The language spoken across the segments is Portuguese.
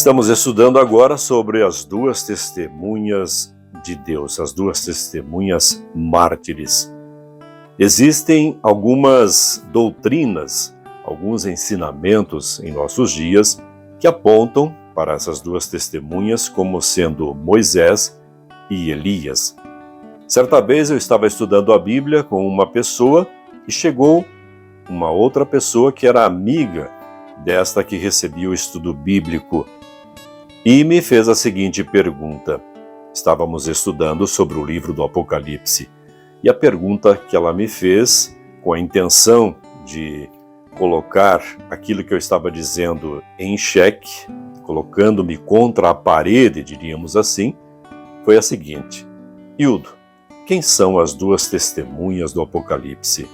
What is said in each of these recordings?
Estamos estudando agora sobre as duas testemunhas de Deus, as duas testemunhas mártires. Existem algumas doutrinas, alguns ensinamentos em nossos dias que apontam para essas duas testemunhas como sendo Moisés e Elias. Certa vez eu estava estudando a Bíblia com uma pessoa e chegou uma outra pessoa que era amiga desta que recebia o estudo bíblico e me fez a seguinte pergunta. Estávamos estudando sobre o livro do Apocalipse e a pergunta que ela me fez, com a intenção de colocar aquilo que eu estava dizendo em xeque, colocando-me contra a parede, diríamos assim, foi a seguinte: Hildo, quem são as duas testemunhas do Apocalipse?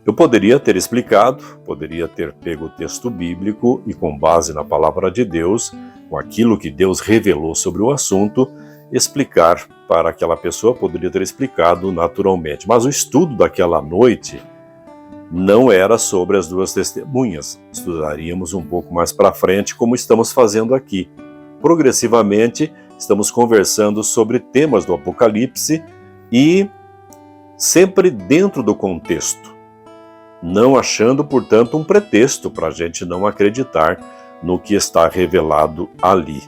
Eu poderia ter explicado, poderia ter pego o texto bíblico e, com base na palavra de Deus, com aquilo que Deus revelou sobre o assunto, explicar para aquela pessoa, poderia ter explicado naturalmente. Mas o estudo daquela noite não era sobre as duas testemunhas. Estudaríamos um pouco mais para frente, como estamos fazendo aqui. Progressivamente, estamos conversando sobre temas do Apocalipse e sempre dentro do contexto, não achando, portanto, um pretexto para a gente não acreditar no que está revelado ali.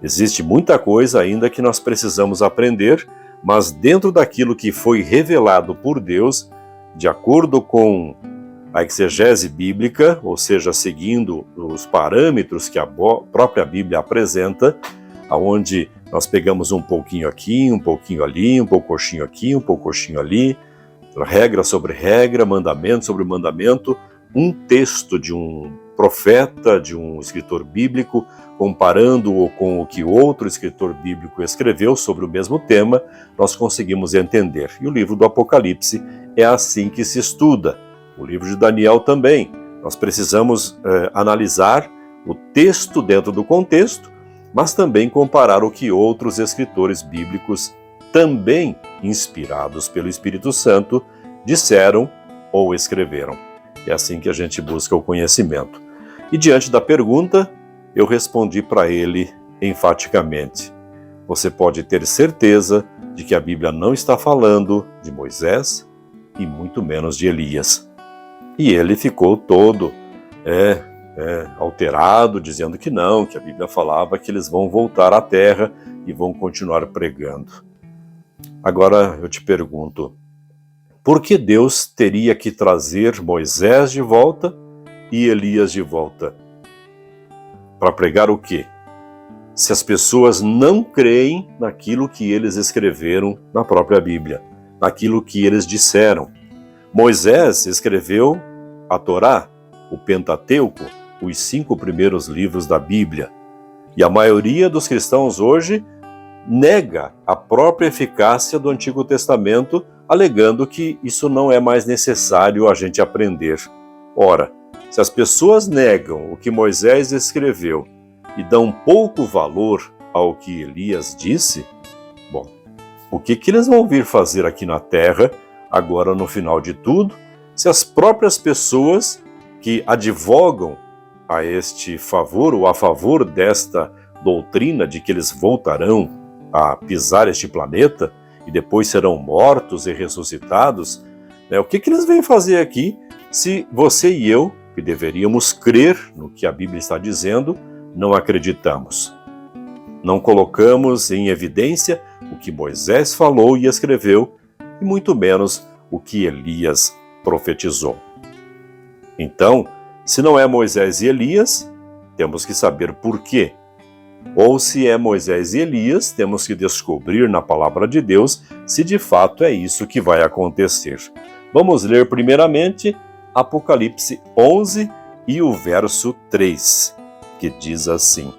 Existe muita coisa ainda que nós precisamos aprender, mas dentro daquilo que foi revelado por Deus, de acordo com a exegese bíblica, ou seja, seguindo os parâmetros que a própria Bíblia apresenta, onde nós pegamos um pouquinho aqui, um pouquinho ali, um pouquinho aqui, um pouquinho ali, regra sobre regra, mandamento sobre mandamento, um texto de um profeta, de um escritor bíblico, comparando-o com o que outro escritor bíblico escreveu sobre o mesmo tema, nós conseguimos entender. E o livro do Apocalipse é assim que se estuda. O livro de Daniel também. Nós precisamos analisar o texto dentro do contexto, mas também comparar o que outros escritores bíblicos também inspirados pelo Espírito Santo, disseram ou escreveram. É assim que a gente busca o conhecimento. E diante da pergunta, eu respondi para ele enfaticamente: você pode ter certeza de que a Bíblia não está falando de Moisés e muito menos de Elias. E ele ficou todo alterado, dizendo que não, que a Bíblia falava que eles vão voltar à terra e vão continuar pregando. Agora eu te pergunto, por que Deus teria que trazer Moisés de volta e Elias de volta? Para pregar o quê? Se as pessoas não creem naquilo que eles escreveram na própria Bíblia, naquilo que eles disseram. Moisés escreveu a Torá, o Pentateuco, os 5 primeiros livros da Bíblia. E a maioria dos cristãos hoje nega a própria eficácia do Antigo Testamento, alegando que isso não é mais necessário a gente aprender. Ora, se as pessoas negam o que Moisés escreveu e dão pouco valor ao que Elias disse, bom, o que eles vão vir fazer aqui na Terra, agora no final de tudo, se as próprias pessoas que advogam a este favor ou a favor desta doutrina de que eles voltarão a pisar este planeta e depois serão mortos e ressuscitados, o que eles vêm fazer aqui se você e eu, que deveríamos crer no que a Bíblia está dizendo, não acreditamos? Não colocamos em evidência o que Moisés falou e escreveu, e muito menos o que Elias profetizou. Então, se não é Moisés e Elias, temos que saber por quê. Ou se é Moisés e Elias, temos que descobrir na palavra de Deus se de fato é isso que vai acontecer. Vamos ler primeiramente Apocalipse 11 e o verso 3, que diz assim: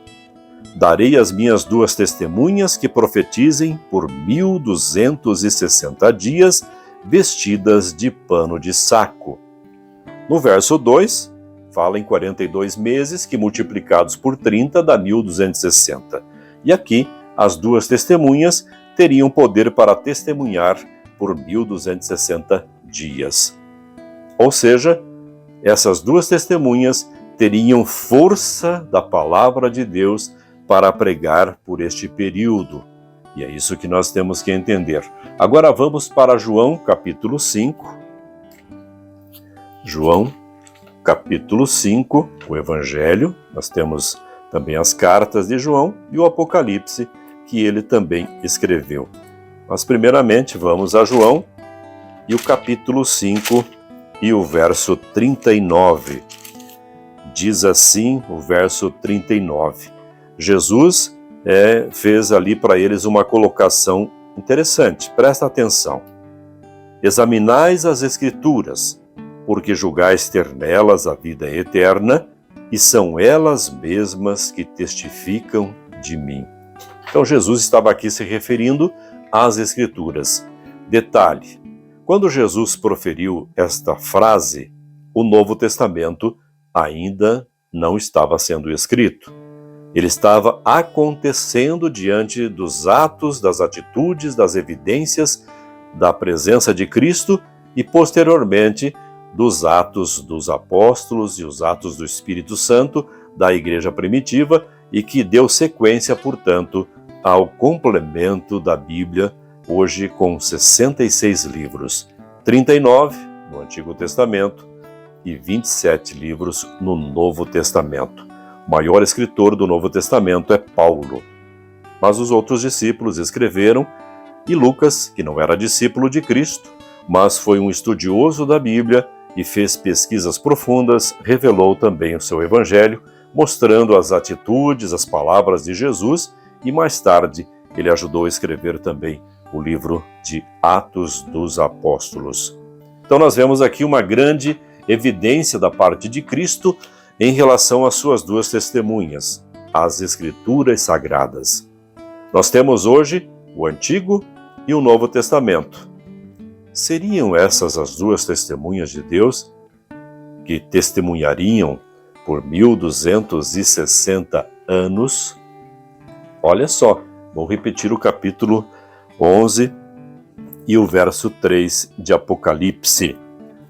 Darei as minhas duas testemunhas que profetizem por 1260 dias, vestidas de pano de saco. No verso 2, fala em 42 meses, que multiplicados por 30 dá 1260. E aqui, as duas testemunhas teriam poder para testemunhar por 1260 dias. Ou seja, essas duas testemunhas teriam força da palavra de Deus para pregar por este período. E é isso que nós temos que entender. Agora vamos para João, capítulo 5. João, capítulo 5, o Evangelho. Nós temos também as cartas de João e o Apocalipse, que ele também escreveu. Mas primeiramente vamos a João e o capítulo 5 e o verso 39. Diz assim o verso 39. Jesus fez ali para eles uma colocação interessante. Presta atenção. Examinais as Escrituras, porque julgais ter nelas a vida eterna, e são elas mesmas que testificam de mim. Então Jesus estava aqui se referindo às Escrituras. Detalhe, quando Jesus proferiu esta frase, o Novo Testamento ainda não estava sendo escrito. Ele estava acontecendo diante dos atos, das atitudes, das evidências da presença de Cristo e, posteriormente, dos atos dos apóstolos e os atos do Espírito Santo da igreja primitiva e que deu sequência, portanto, ao complemento da Bíblia, hoje com 66 livros, 39 no Antigo Testamento e 27 livros no Novo Testamento. O maior escritor do Novo Testamento é Paulo. Mas os outros discípulos escreveram, e Lucas, que não era discípulo de Cristo, mas foi um estudioso da Bíblia e fez pesquisas profundas, revelou também o seu Evangelho, mostrando as atitudes, as palavras de Jesus, e mais tarde ele ajudou a escrever também o livro de Atos dos Apóstolos. Então nós vemos aqui uma grande evidência da parte de Cristo em relação às suas duas testemunhas, as Escrituras Sagradas. Nós temos hoje o Antigo e o Novo Testamento. Seriam essas as duas testemunhas de Deus que testemunhariam por 1260 anos? Olha só, vou repetir o capítulo 11 e o verso 3 de Apocalipse.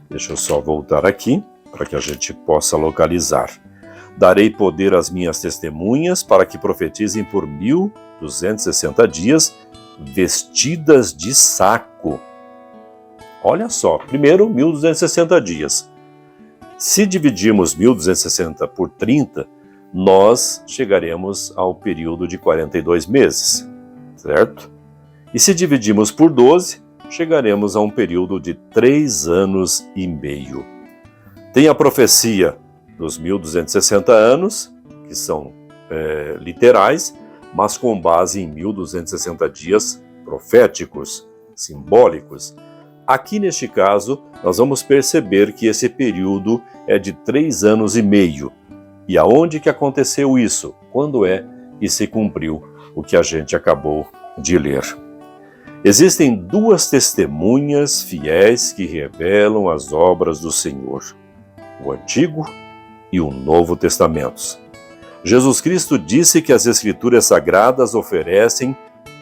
Deixa eu só voltar aqui para que a gente possa localizar. Darei poder às minhas testemunhas para que profetizem por 1260 dias, vestidas de saco. Olha só, primeiro 1260 dias. Se dividirmos 1260 por 30, nós chegaremos ao período de 42 meses, certo? E se dividirmos por 12, chegaremos a um período de 3 anos e meio. Tem a profecia dos 1260 anos, que são literais, mas com base em 1260 dias proféticos, simbólicos. Aqui neste caso, nós vamos perceber que esse período é de 3 anos e meio. E aonde que aconteceu isso? Quando é que se cumpriu o que a gente acabou de ler? Existem duas testemunhas fiéis que revelam as obras do Senhor, o Antigo e o Novo Testamentos. Jesus Cristo disse que as Escrituras Sagradas oferecem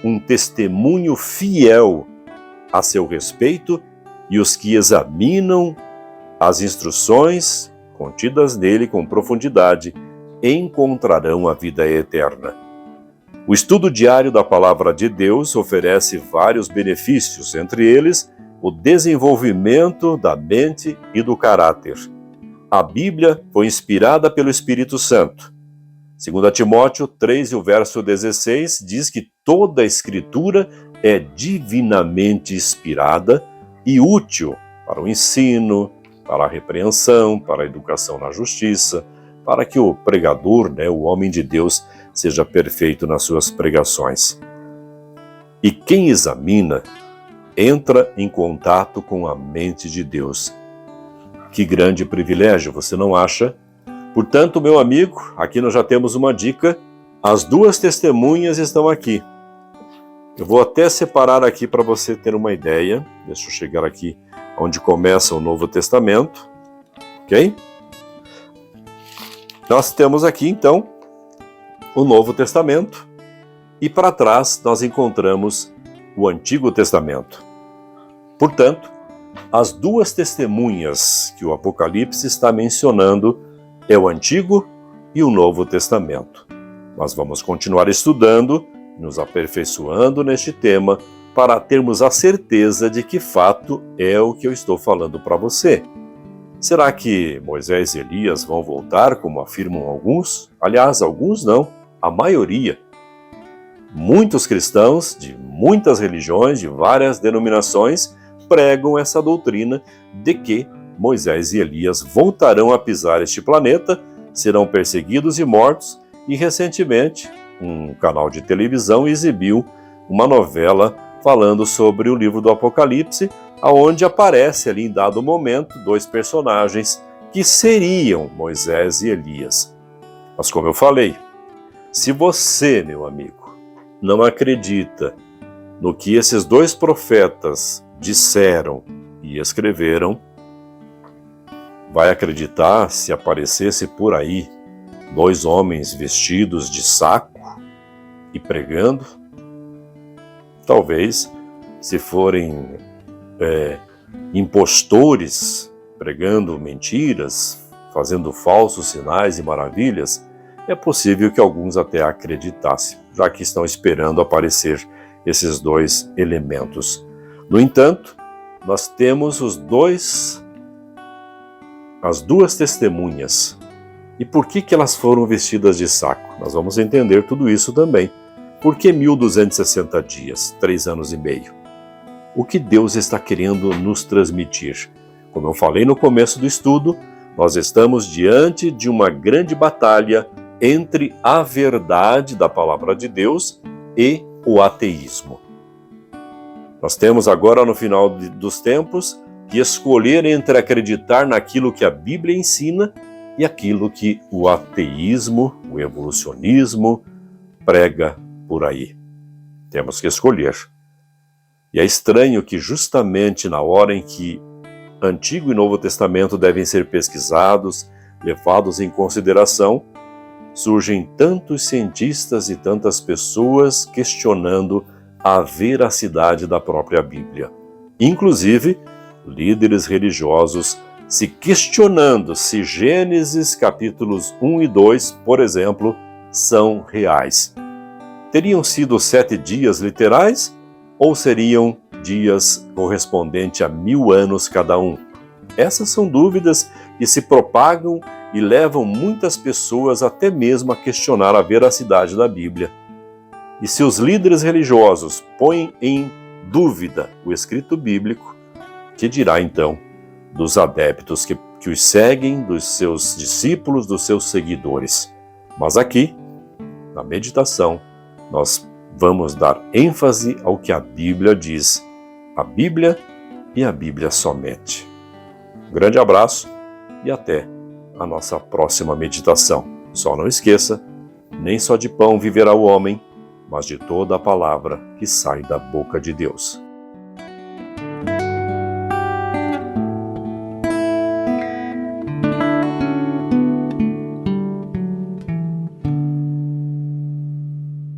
um testemunho fiel a seu respeito, e os que examinam as instruções contidas nele com profundidade encontrarão a vida eterna. O estudo diário da Palavra de Deus oferece vários benefícios, entre eles o desenvolvimento da mente e do caráter. A Bíblia foi inspirada pelo Espírito Santo. 2 Timóteo 3, e o verso 16, diz que toda a Escritura é divinamente inspirada e útil para o ensino, para a repreensão, para a educação na justiça, para que o pregador, o homem de Deus, seja perfeito nas suas pregações. E quem examina, entra em contato com a mente de Deus. Que grande privilégio, você não acha? Portanto, meu amigo, aqui nós já temos uma dica. As duas testemunhas estão aqui. Eu vou até separar aqui para você ter uma ideia. Deixa eu chegar aqui onde começa o Novo Testamento. Ok? Nós temos aqui, então, o Novo Testamento. E para trás nós encontramos o Antigo Testamento. Portanto, as duas testemunhas que o Apocalipse está mencionando é o Antigo e o Novo Testamento. Nós vamos continuar estudando, nos aperfeiçoando neste tema, para termos a certeza de que fato é o que eu estou falando para você. Será que Moisés e Elias vão voltar, como afirmam alguns? Aliás, alguns não, a maioria. Muitos cristãos de muitas religiões, de várias denominações, pregam essa doutrina de que Moisés e Elias voltarão a pisar este planeta, serão perseguidos e mortos, e recentemente um canal de televisão exibiu uma novela falando sobre o livro do Apocalipse, aonde aparece ali em dado momento dois personagens que seriam Moisés e Elias. Mas como eu falei, se você, meu amigo, não acredita no que esses dois profetas disseram e escreveram, vai acreditar se aparecesse por aí dois homens vestidos de saco e pregando? Talvez, se forem impostores pregando mentiras, fazendo falsos sinais e maravilhas, é possível que alguns até acreditassem, já que estão esperando aparecer esses dois elementos. No entanto, nós temos as duas testemunhas. E por que elas foram vestidas de saco? Nós vamos entender tudo isso também. Por que 1260 dias, 3 anos e meio? O que Deus está querendo nos transmitir? Como eu falei no começo do estudo, nós estamos diante de uma grande batalha entre a verdade da palavra de Deus e o ateísmo. Nós temos agora, no final dos tempos, que escolher entre acreditar naquilo que a Bíblia ensina e aquilo que o ateísmo, o evolucionismo, prega por aí. Temos que escolher. E é estranho que justamente na hora em que Antigo e Novo Testamento devem ser pesquisados, levados em consideração, surgem tantos cientistas e tantas pessoas questionando a veracidade da própria Bíblia. Inclusive, líderes religiosos se questionando se Gênesis capítulos 1 e 2, por exemplo, são reais. Teriam sido 7 dias literais ou seriam dias correspondentes a 1000 anos cada um? Essas são dúvidas que se propagam e levam muitas pessoas até mesmo a questionar a veracidade da Bíblia. E se os líderes religiosos põem em dúvida o escrito bíblico, que dirá então dos adeptos que os seguem, dos seus discípulos, dos seus seguidores? Mas aqui, na meditação, nós vamos dar ênfase ao que a Bíblia diz. A Bíblia e a Bíblia somente. Um grande abraço e até a nossa próxima meditação. Só não esqueça, nem só de pão viverá o homem, mas de toda a palavra que sai da boca de Deus.